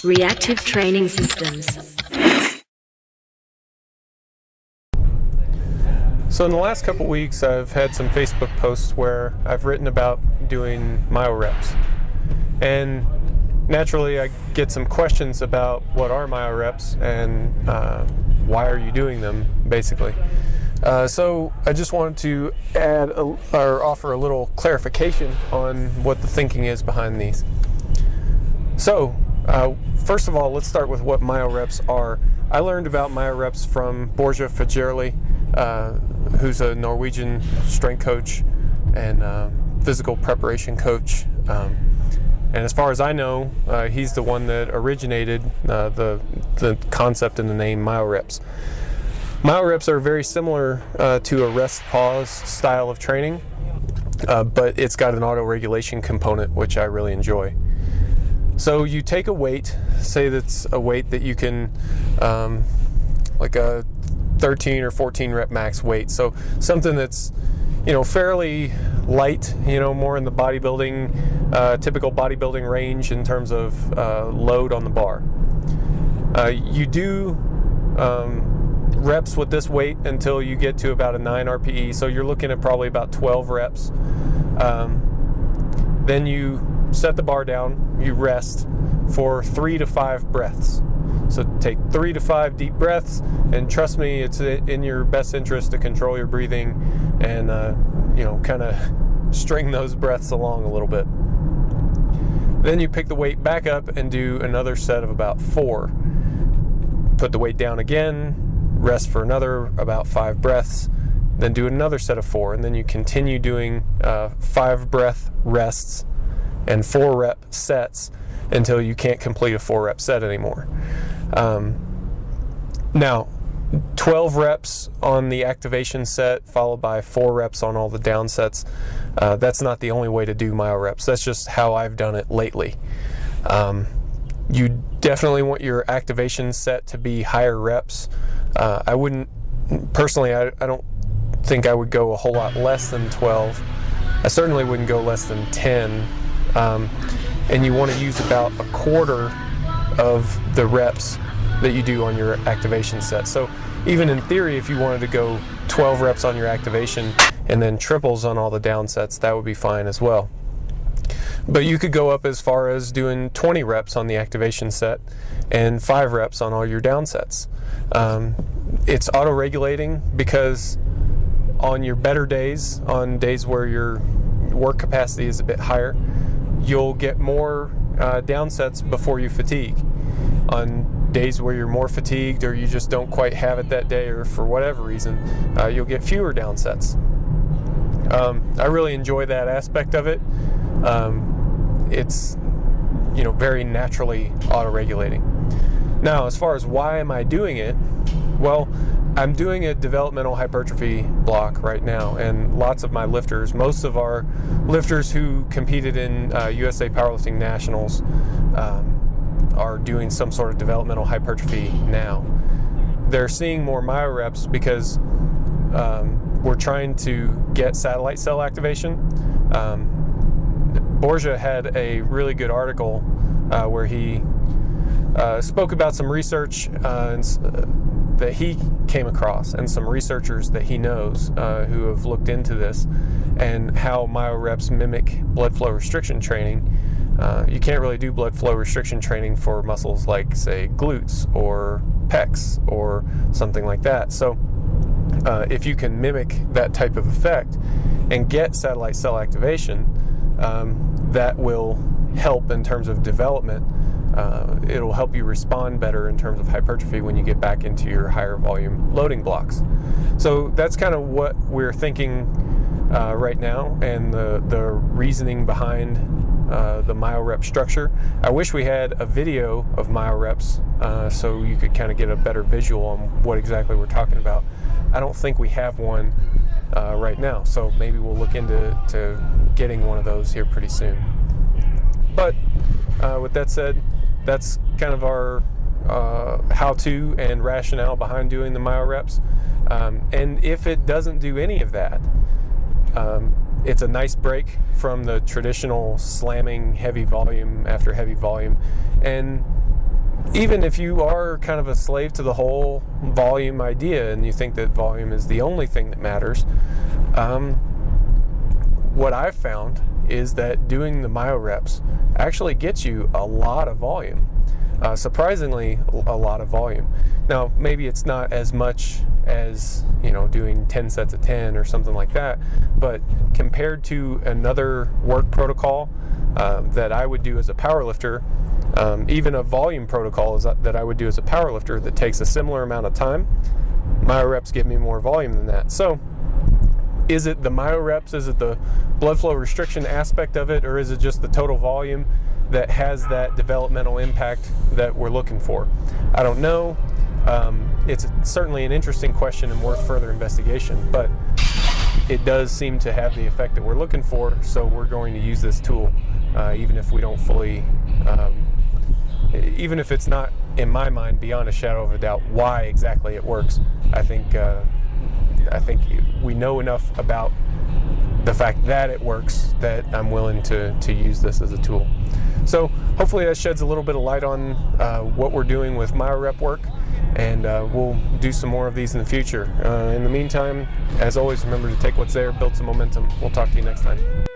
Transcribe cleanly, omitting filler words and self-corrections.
Reactive training systems. So in the last couple weeks, I've had some Facebook posts where I've written about doing myo reps. And naturally, I get some questions about what are myo reps and why are you doing them, basically. So I just wanted to add or offer a little clarification on what the thinking is behind these. So first of all, let's start with what myo reps are. I learned about myo reps from Borja Fagerli, who's a Norwegian strength coach and physical preparation coach. And as far as I know, he's the one that originated the concept and the name myo reps. Myo reps are very similar to a rest-pause style of training, but it's got an auto-regulation component, which I really enjoy. So you take a weight, say that's a weight that you can, like a 13 or 14 rep max weight. So something that's, fairly light, more in the bodybuilding, typical bodybuilding range in terms of load on the bar. You do reps with this weight until you get to about a 9 RPE. So you're looking at probably about 12 reps. Then you set the bar down, you rest for 3 to 5 breaths. So take 3 to 5 deep breaths, and trust me, it's in your best interest to control your breathing and, kind of string those breaths along a little bit. Then you pick the weight back up and do another set of about 4. Put the weight down again, rest for another about 5 breaths, then do another set of 4, and then you continue doing 5 breath rests and 4 rep sets until you can't complete a 4 rep set anymore. Now, 12 reps on the activation set followed by 4 reps on all the down sets. That's not the only way to do myo reps. That's just how I've done it lately. You definitely want your activation set to be higher reps. I wouldn't, personally, I don't think I would go a whole lot less than 12. I certainly wouldn't go less than 10. And you want to use about a quarter of the reps that you do on your activation set. So even in theory, if you wanted to go 12 reps on your activation and then triples on all the down sets, that would be fine as well. But you could go up as far as doing 20 reps on the activation set and 5 reps on all your down sets. It's auto-regulating because on your better days, on days where your work capacity is a bit higher, you'll get more down sets before you fatigue. On days where you're more fatigued or you just don't quite have it that day or for whatever reason, you'll get fewer down sets. I really enjoy that aspect of it. It's very naturally auto-regulating. Now, as far as why am I doing it? Well, I'm doing a developmental hypertrophy block right now, and lots of my lifters, most of our lifters who competed in USA Powerlifting Nationals are doing some sort of developmental hypertrophy now. They're seeing more myo reps because we're trying to get satellite cell activation. Borja had a really good article where he spoke about some research that he came across and some researchers that he knows who have looked into this and how myo reps mimic blood flow restriction training. You can't really do blood flow restriction training for muscles like, say, glutes or pecs or something like that. So if you can mimic that type of effect and get satellite cell activation, that will help in terms of development. It'll help you respond better in terms of hypertrophy when you get back into your higher volume loading blocks. So that's kind of what we're thinking right now, and the reasoning behind the myo rep structure. I wish we had a video of myo reps so you could kind of get a better visual on what exactly we're talking about. I don't think we have one right now, so maybe we'll look into getting one of those here pretty soon. But with that said, that's kind of our how-to and rationale behind doing the myo reps. And if it doesn't do any of that, it's a nice break from the traditional slamming heavy volume after heavy volume. And even if you are kind of a slave to the whole volume idea and you think that volume is the only thing that matters, what I've found is that doing the myo reps actually gets you a lot of volume. Surprisingly, a lot of volume. Now, maybe it's not as much as, doing 10 sets of 10 or something like that, but compared to another work protocol that I would do as a powerlifter, even a volume protocol that I would do as a powerlifter that takes a similar amount of time, myo reps give me more volume than that. So, is it the myo reps, is it the blood flow restriction aspect of it, or is it just the total volume that has that developmental impact that we're looking for? I don't know. It's certainly an interesting question and worth further investigation, but it does seem to have the effect that we're looking for, so we're going to use this tool, even if we don't fully, even if it's not, in my mind, beyond a shadow of a doubt why exactly it works. I think we know enough about the fact that it works that I'm willing to use this as a tool. So hopefully that sheds a little bit of light on what we're doing with myo rep work, and we'll do some more of these in the future. In the meantime, as always, remember to take what's there, build some momentum. We'll talk to you next time.